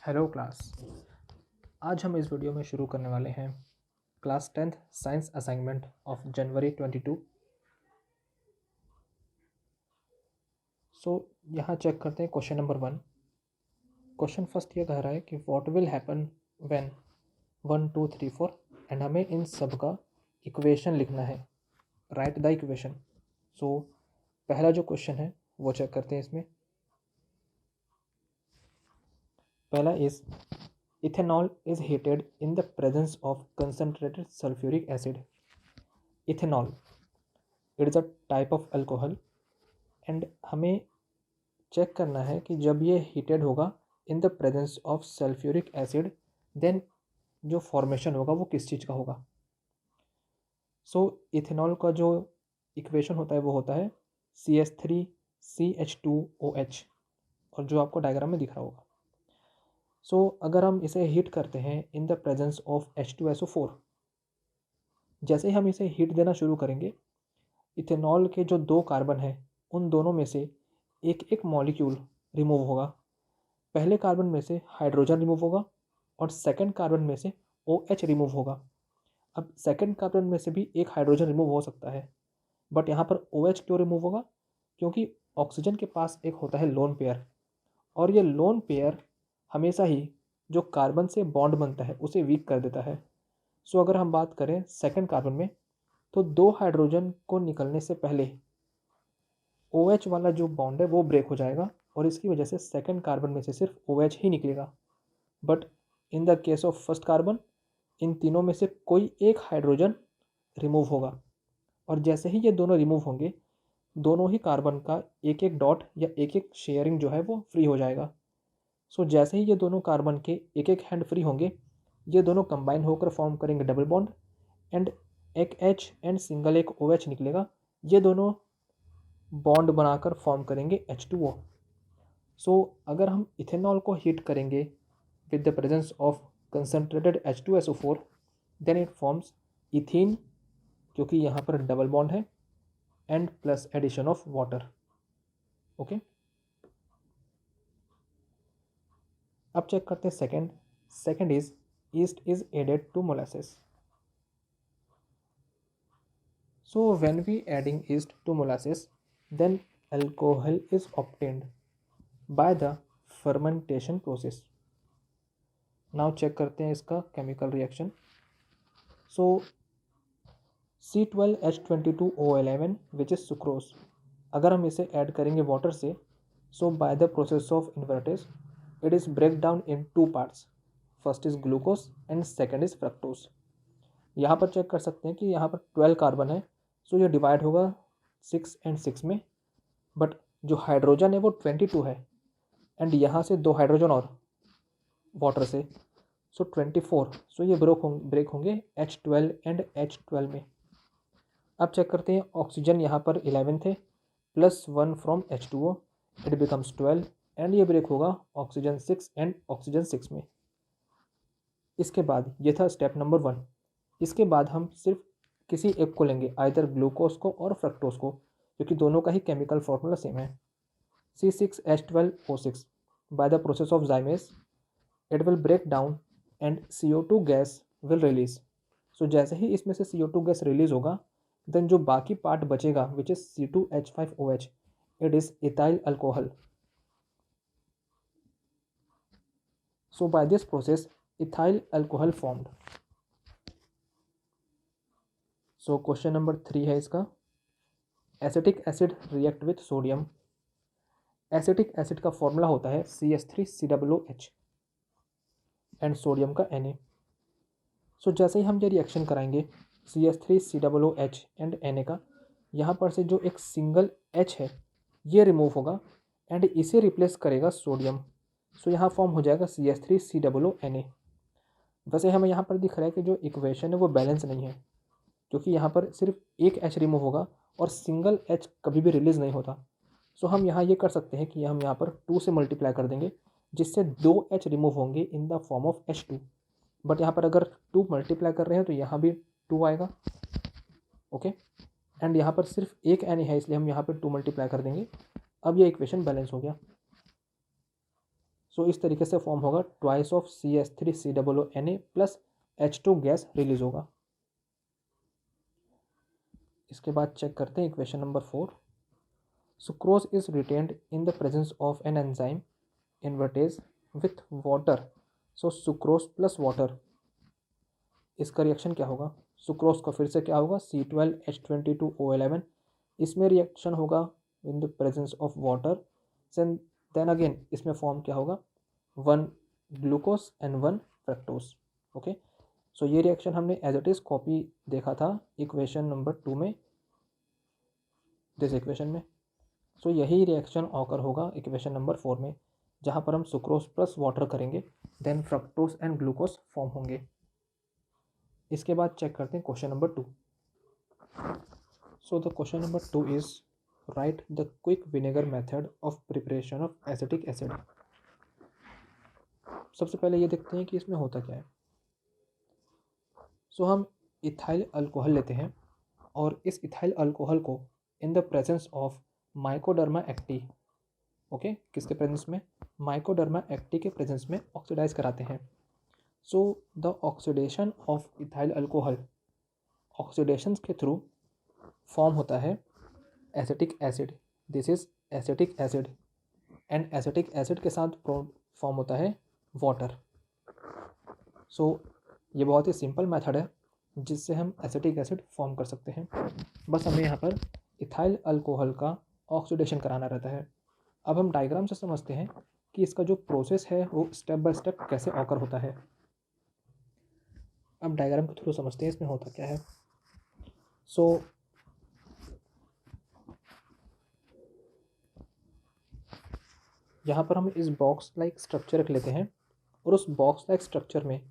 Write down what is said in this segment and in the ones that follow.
Hello class. आज हम इस वीडियो में शुरू करने वाले हैं class 10th science assignment of January 22। यहाँ चेक करते हैं क्वेश्चन नंबर 1। क्वेश्चन फर्स्ट ये कह रहा है कि what will happen when 1 2 3 4 and हमें इन सब का इक्वेशन लिखना है। Right the equation. पहला जो क्वेश्चन है वो चेक करते हैं। इसमें पहला is ethanol is heated in the presence of concentrated sulfuric acid. Ethanol, it is a type of alcohol and हमें चेक करना है कि जब ये हीटेड होगा in the presence of sulphuric acid then जो फॉर्मेशन होगा वो किस चीज़ का होगा। इथेनॉल का जो इक्वेशन होता है वो होता है CH3CH2OH और जो आपको डायग्राम में दिख रहा होगा। अगर हम इसे हीट करते हैं इन द प्रेजेंस ऑफ H2SO4, जैसे ही हम इसे हीट देना शुरू करेंगे इथेनॉल के जो दो कार्बन हैं उन दोनों में से एक एक मॉलिक्यूल रिमूव होगा। पहले कार्बन में से हाइड्रोजन रिमूव होगा और सेकंड कार्बन में से OH रिमूव होगा। अब सेकंड कार्बन में से भी एक हाइड्रोजन रिमूव हो सकता है, बट यहाँ पर OH क्यों रिमूव होगा? क्योंकि ऑक्सीजन के पास एक होता है लोन पेयर और ये लोन पेयर हमेशा ही जो कार्बन से बॉन्ड बनता है उसे वीक कर देता है। अगर हम बात करें सेकंड कार्बन में तो दो हाइड्रोजन को निकलने से पहले OH वाला जो बॉन्ड है वो ब्रेक हो जाएगा और इसकी वजह से सेकंड कार्बन में से सिर्फ OH ही निकलेगा। But in the case of first carbon in तीनों में से कोई एक हाइड्रोजन रिमूव होगा और जैसे ही ये दोनों रिमूव होंगे दोनों ही कार्बन का एक एक डॉट या एक एक शेयरिंग जो है वो फ्री हो जाएगा। जैसे ही ये दोनों कार्बन के एक एक हैंड फ्री होंगे ये दोनों कंबाइन होकर फॉर्म करेंगे डबल बॉन्ड एंड एक H एंड सिंगल एक OH निकलेगा। ये दोनों बॉन्ड बनाकर फॉर्म करेंगे H2O। अगर हम इथेनॉल को हीट करेंगे with the presence of concentrated H2SO4 then it forms ethene, क्योंकि यहाँ पर डबल बॉन्ड है and plus addition of water. Okay, अब चेक करते हैं second is yeast is added to molasses. When we adding yeast to molasses then alcohol is obtained by the fermentation process. Now check करते हैं इसका chemical reaction. C12H22O11 which is sucrose, अगर हम इसे add करेंगे water से by the process of invertase it is break down in two parts. First is glucose and second is fructose. यहाँ पर चेक कर सकते हैं कि यहाँ पर 12 कार्बन है ये डिवाइड होगा 6 and 6 में, बट जो हाइड्रोजन है वो 22 है एंड यहाँ से दो हाइड्रोजन और वाटर से 24। ये ब्रेक होंगे H12 एंड H12 में। अब चेक करते हैं ऑक्सीजन यहाँ पर 11 थे plus 1 from H2O it becomes 12 and ये ब्रेक होगा ऑक्सीजन 6 एंड ऑक्सीजन 6 में। इसके बाद ये था स्टेप नंबर 1। इसके बाद हम सिर्फ किसी एक को लेंगे, आइदर ग्लूकोज को और फ्रक्टोज को, क्योंकि दोनों का ही केमिकल फॉर्मूला सेम है। C6H12O6 by the process of zymase it will break down and CO2 gas will release. जैसे ही इसमें से CO2 गैस रिलीज होगा देन जो बाकी पार्ट बचेगा which is C2H5OH it is ethyl alcohol. By this process ethyl alcohol formed. Question number 3 है इसका, acetic acid react with sodium. Acetic acid का फॉर्मूला होता है CH3COOH एंड सोडियम का Na। जैसे ही हम ये रिएक्शन कराएंगे CH3COOH एंड Na का, यहाँ पर से जो एक सिंगल H है ये रिमूव होगा एंड इसे रिप्लेस करेगा सोडियम। यहाँ फॉर्म हो जाएगा CH3COONA। वैसे हमें यहाँ पर दिख रहा है कि जो इक्वेशन है वो बैलेंस नहीं है, क्योंकि यहाँ पर सिर्फ एक H रिमूव होगा और सिंगल H कभी भी रिलीज़ नहीं होता। हम यहाँ ये कर सकते हैं कि हम यहाँ पर 2 से मल्टीप्लाई कर देंगे जिससे 2 H रिमूव होंगे in the form of H2। But यहाँ पर अगर 2 मल्टीप्लाई कर रहे हैं तो यहाँ भी 2 आएगा। ओके, एंड यहाँ पर सिर्फ एक Na है इसलिए हम यहाँ पर 2 मल्टीप्लाई कर देंगे। अब ये इक्वेशन बैलेंस हो गया। सो इस तरीके से फॉर्म होगा, twice of CH3COONA plus H2 gas release होगा। इसके बाद चेक करते हैं equation number 4। Sucrose is retained in the presence of an enzyme invertase with water. So sucrose plus water, इसका रिएक्शन क्या होगा? सुक्रोज का फिर से क्या होगा? C12H22O11। इसमें रिएक्शन होगा in the presence of water. Then again इसमें फॉर्म क्या होगा? 1 glucose and 1 fructose. Okay, so ये रिएक्शन हमने एज इट इज कॉपी देखा था इक्वेशन नंबर 2 में, दिस इक्वेशन में। सो यही रिएक्शन ऑकर होगा इक्वेशन नंबर 4 में, जहाँ पर हम सुक्रोज प्लस वाटर करेंगे, then fructose and glucose form होंगे। इसके बाद चेक करते हैं question number 2। So the question number 2 is write the quick vinegar method of preparation of acetic acid. सबसे पहले ये देखते हैं कि इसमें होता क्या है। सो हम इथाइल अल्कोहल लेते हैं और इस इथाइल अल्कोहल को इन the presence of Mycoderma एक्टी, okay, किसके प्रेजेंस में? माइकोडर्मा एक्टी के प्रेजेंस में ऑक्सीडाइज कराते हैं। So the oxidation of ethyl alcohol, oxidation के थ्रू फॉर्म होता है acetic acid. This is acetic acid and acetic acid के साथ फॉर्म होता है वाटर। सो ये बहुत ही सिंपल मेथड है जिससे हम एसिटिक एसिड फॉर्म कर सकते हैं। बस हमें यहाँ पर इथाइल अल्कोहल का ऑक्सीडेशन कराना रहता है। अब हम डायग्राम से समझते हैं कि इसका जो प्रोसेस है वो स्टेप बाय स्टेप कैसे ऑकर होता है। अब डायग्राम के थ्रू समझते हैं इसमें होता क्या है। सो यहाँ पर हम इस बॉक्स लाइक स्ट्रक्चर रख लेते हैं और उस बॉक्स लाइक स्ट्रक्चर में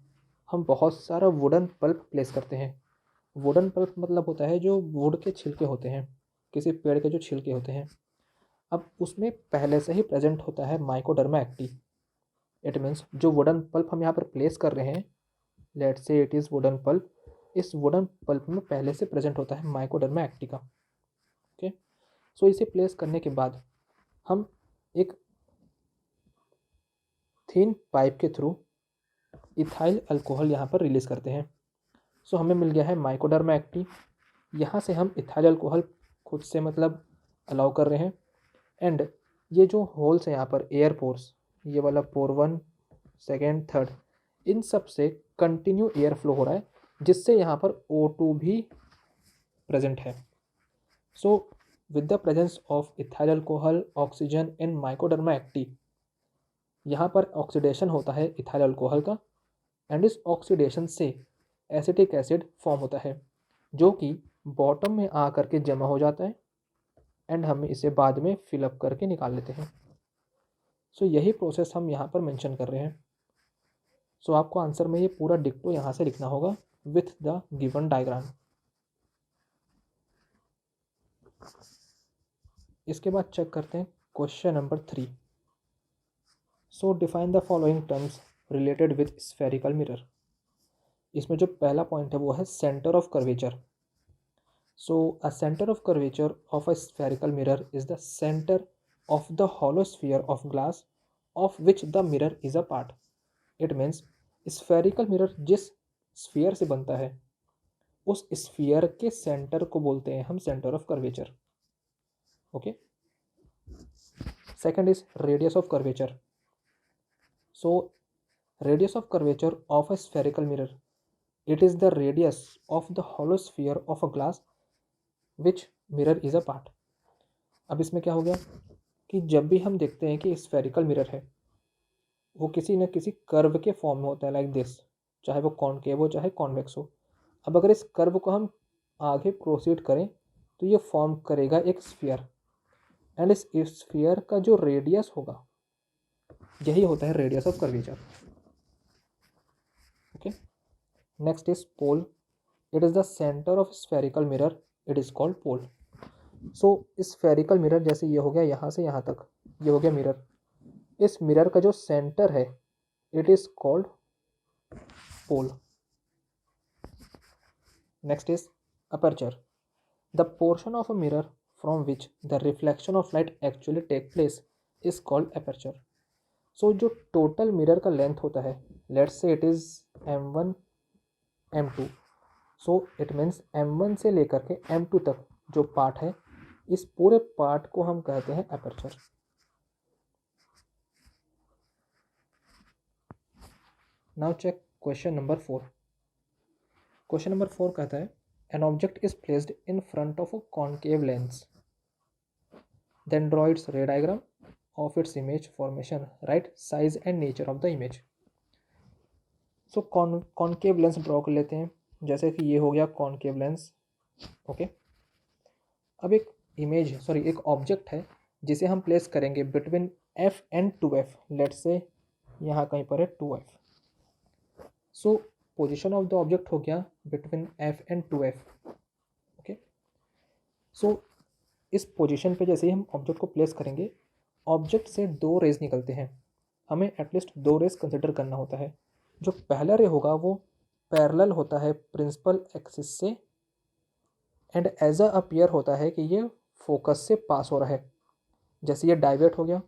हम बहुत सारा वुडन पल्प प्लेस करते हैं। वुडन पल्प मतलब होता है जो वुड के छिलके होते हैं, किसी पेड़ के जो छिलके होते हैं। अब उसमें पहले से ही प्रेजेंट होता है माइकोडर्मा एक्टी। इट मीन्स जो वुडन पल्प हम यहाँ पर प्लेस कर रहे हैं, let's say it is wooden pulp, इस वुडन पल्प में पहले से प्रेजेंट होता है माइकोडर्मा एक्टी का। ओके, सो इसे प्लेस करने के बाद हम एक थिन पाइप के थ्रू इथाइल अल्कोहल यहाँ पर रिलीज़ करते हैं। सो हमें मिल गया है माइकोडर्मा एक्टी। यहाँ से हम इथाइल अल्कोहल खुद से मतलब अलाउ कर रहे हैं एंड ये जो होल्स हैं यहाँ पर एयर पोर्स, ये वाला पोर 1, 2, 3, इन सब से कंटिन्यू एयर फ्लो हो रहा है जिससे यहाँ पर O2 भी प्रेजेंट है। So with the presence of ethyl alcohol oxygen in mycoderma aceti, यहाँ पर ऑक्सीडेशन होता है इथाइल अल्कोहल का एंड इस ऑक्सीडेशन से एसिटिक एसिड फॉर्म होता है जो कि बॉटम में आ करके जमा हो जाता है एंड हम इसे बाद में फिलअप करके निकाल लेते हैं। सो यही प्रोसेस हम यहाँ पर मेंशन कर रहे हैं। सो आपको आंसर में ये पूरा डिक्टो यहाँ से लिखना होगा विथ द गिवन डायग्राम। इसके बाद चेक करते हैं question number 3। So define the following terms related with spherical mirror. इसमें जो पहला पॉइंट है वो है centre of curvature. So a centre of curvature of a spherical mirror is the centre of the hollow sphere of glass of which the mirror is a part. It means spherical mirror जिस sphere से बनता है उस sphere के centre को बोलते हैं हम centre of curvature. Okay, second is radius of curvature. So radius of curvature of a spherical mirror, it is the radius of the hollow sphere of a glass which mirror is a part. अब इसमें क्या हो गया कि जब भी हम देखते हैं कि स्फेरिकल मिरर है वो किसी न किसी कर्व के फॉर्म में होता है लाइक दिस, चाहे वो कॉनकेव हो चाहे कॉन्वेक्स हो। अब अगर इस कर्व को हम आगे प्रोसीड करें तो ये फॉर्म करेगा एक स्फीयर एंड इस स्फीयर का जो रेडियस होगा यही होता है radius of curvature. Okay, next is pole. It is the centre of spherical mirror, it is called pole. So spherical mirror जैसे ये हो गया यहाँ से यहाँ तक, ये हो गया मिरर। इस मिरर का जो सेंटर है it is called pole. Next is aperture. The portion of a mirror from which the reflection of light actually take place is called aperture. So जो टोटल मिरर का लेंथ होता है, let's say it is m1 m2, so it means m1 से लेकर के m2 तक जो part है, इस पूरे पार्ट को हम कहते हैं aperture. Now check question number 4। Question number 4 कहता है an object is placed in front of a concave lens, then draw its ray diagram of its image formation, write size and nature of the image. So concave lens draw कर लेते हैं, जैसे कि ये हो गया कॉन्केव लेंस। ओके, अब एक एक ऑब्जेक्ट है जिसे हम प्लेस करेंगे between f and 2f, let's say यहाँ कहीं पर है 2f। So position of the object हो गया between f and 2f। Okay, so इस पोजीशन पे जैसे ही हम ऑब्जेक्ट को प्लेस करेंगे, ऑब्जेक्ट से दो रेज निकलते हैं, हमें एटलीस्ट दो रेज कंसिडर करना होता है। जो पहला रे होगा वो पैरेलल होता है प्रिंसिपल एक्सिस से एंड एज अ अपीयर होता है कि ये फोकस से पास हो रहा है। जैसे ये डाइवर्ट हो गया,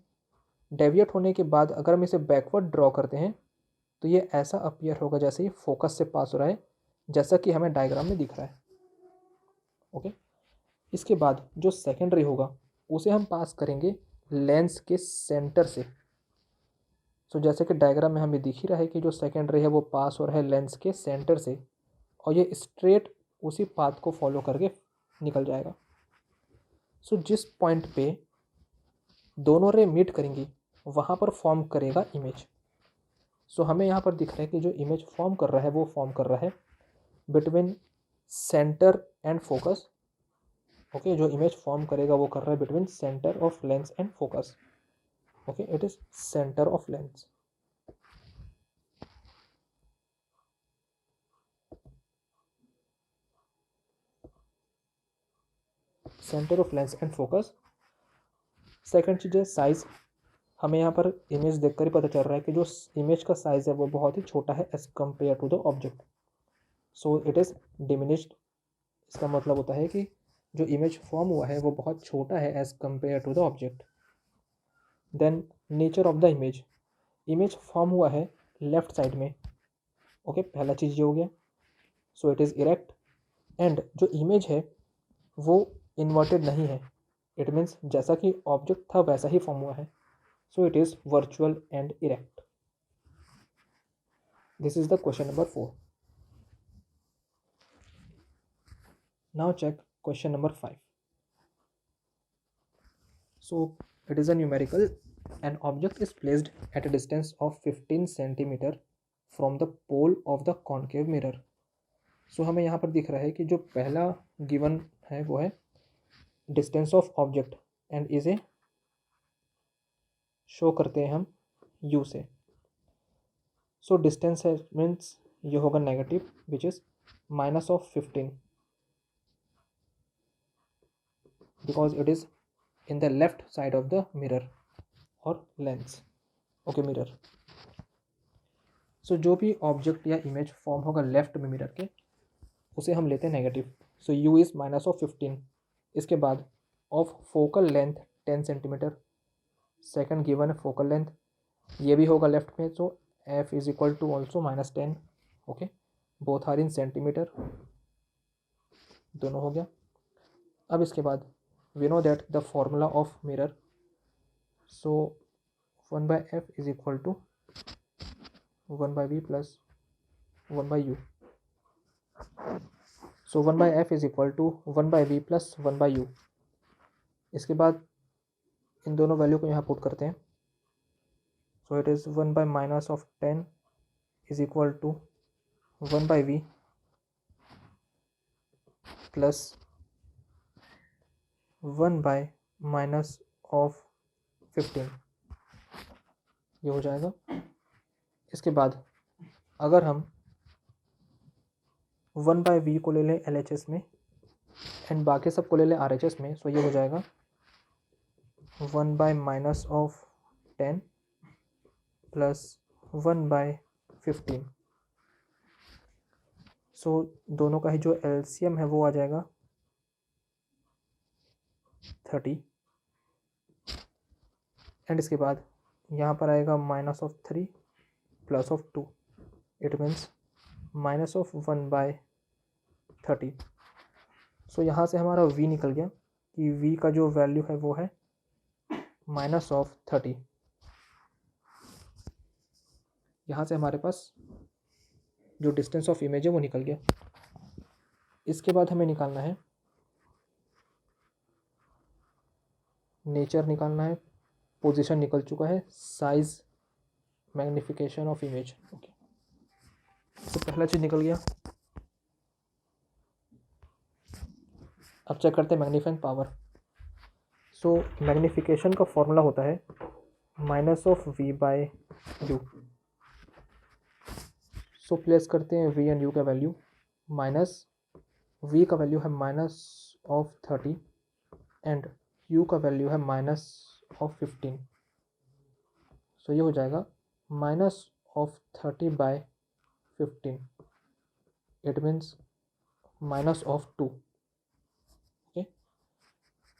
डेविएट होने के बाद अगर हम इसे बैकवर्ड ड्रॉ करते हैं तो ये ऐसा अपीयर होगा जैसे ये फोकस से पास हो रहा है, जैसा कि हमें डायग्राम में दिख रहा है। ओके, इसके बाद जो सेकेंड रे होगा उसे हम पास करेंगे लेंस के सेंटर से। सो जैसे कि डायग्राम में हमें दिख ही रहा है कि जो सेकेंड रे है वो पास हो रहा है लेंस के सेंटर से, और ये स्ट्रेट उसी पाथ को फॉलो करके निकल जाएगा। सो जिस पॉइंट पे दोनों रे मीट करेंगी वहाँ पर फॉर्म करेगा इमेज। सो हमें यहाँ पर दिख रहा है कि जो इमेज फॉर्म कर रहा है वो फॉर्म कर रहा है between centre and focus. Okay, जो इमेज फॉर्म करेगा वो कर रहा है between centre of lens and focus. Okay, it is centre of lens. Centre of lens and focus. Second चीज है साइज। हमें यहाँ पर इमेज देखकर ही पता चल रहा है कि जो इमेज का साइज है वो बहुत ही छोटा है as compare to the object, so it is diminished. इसका मतलब होता है कि जो इमेज फॉर्म हुआ है वो बहुत छोटा है as compare to the object. Then nature of the image, image form हुआ है लेफ्ट साइड में। ओके, पहला चीज़ ये हो गया। सो इट इज़ इरेक्ट एंड जो इमेज है वो इन्वर्टेड नहीं है, इट मीन्स जैसा कि ऑब्जेक्ट था वैसा ही फॉर्म हुआ है। So it is virtual and erect. This is the question number 4। Now check question number 5। So it is a numerical. An object is placed at a distance of 15 centimeter from the pole of the concave mirror. सो हमें यहाँ पर दिख रहा है कि जो पहला given है वो है डिस्टेंस ऑफ ऑब्जेक्ट एंड इसे शो करते हैं हम u से। सो डिस्टेंस है मीन्स ये होगा negative which is -15 because it is in the left side of the mirror or lens. Okay, mirror. So जो भी ऑब्जेक्ट या इमेज फॉर्म होगा लेफ्ट में मिरर के उसे हम लेते हैं नेगेटिव। So u is -15। इसके बाद of focal length 10 centimetre, second given है फोकल लेंथ, ये भी होगा लेफ्ट में। So f is equal to also -10। Okay, both are in centimetre, दोनों हो गया। अब इसके बाद we know that the formula of mirror, so 1/f is equal to 1/v plus 1/u। So 1/f is equal to 1/v plus 1/u। इसके बाद इन दोनों value को यहाँ पुट करते हैं। So it is 1/-10 is equal to 1/v plus 1/-15, ये हो जाएगा। इसके बाद अगर हम 1/v को ले लें LHS में एंड बाकी सब को ले लें RHS में, सो ये हो जाएगा 1/-10 प्लस 1/15। सो दोनों का ही जो LCM है वो आ जाएगा 30 एंड इसके बाद यहाँ पर आएगा -3 +2, इट मीन्स -1/30। सो यहाँ से हमारा v निकल गया कि v का जो वैल्यू है वो है -30। यहाँ से हमारे पास जो डिस्टेंस ऑफ इमेज है वो निकल गया। इसके बाद हमें निकालना है नेचर, निकालना है, पोजीशन निकल चुका है, size, magnification of image. Okay, तो पहला चीज़ निकल गया। अब चेक करते हैं मैग्नीफाइंग पावर। सो मैग्निफिकेशन का फॉर्मूला होता है -v/u। सो प्लेस करते हैं v एंड u का वैल्यू। v का वैल्यू है -30 एंड u का वैल्यू है -15। सो ये हो जाएगा -30/15, it means -2। Okay,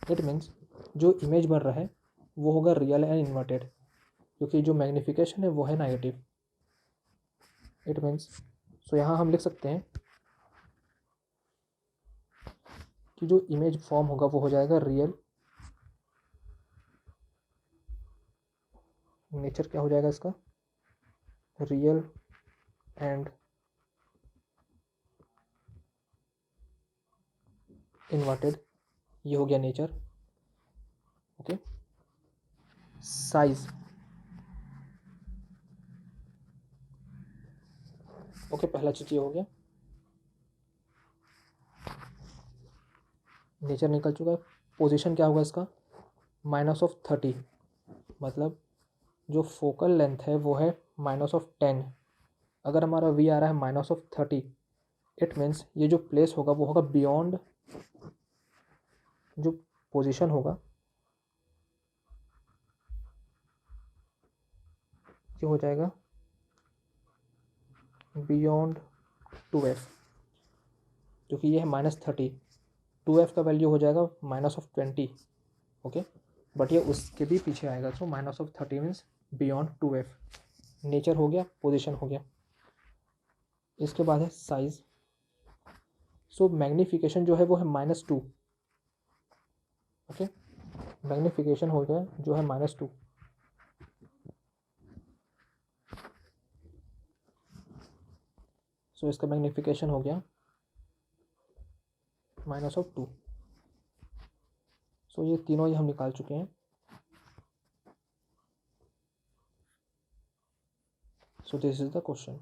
it means जो इमेज बन रहा है वो होगा रियल एंड इन्वर्टेड, क्योंकि जो मैग्निफिकेशन है वो है नेगेटिव। इट मीन्स सो यहाँ हम लिख सकते हैं कि जो इमेज फॉर्म होगा वो हो जाएगा रियल। नेचर क्या हो जाएगा इसका? रियल एंड इन्वर्टेड, ये हो गया नेचर। ओके, साइज, ओके, पहला चीज ये हो गया। नेचर निकल चुका है। पोजीशन क्या होगा इसका? -30, मतलब जो फोकल लेंथ है वो है -10। अगर हमारा वी आ रहा है -30, इट मीन्स ये जो प्लेस होगा वो होगा बियॉन्ड, जो पोजीशन होगा ये हो जाएगा बियॉन्ड 2f, क्योंकि ये है -30। 2f का वैल्यू हो जाएगा -20। ओके, बट ये उसके भी पीछे आएगा। सो -30 मीन्स बियॉन्ड 2f। नेचर हो गया, पोजीशन हो गया। इसके बाद है साइज। सो मैग्निफिकेशन जो है वो है -2। ओके, मैग्निफिकेशन हो गया जो है -2। सो इसका मैग्निफिकेशन हो गया -2। सो ये तीनों ही हम निकाल चुके हैं। So this is the question.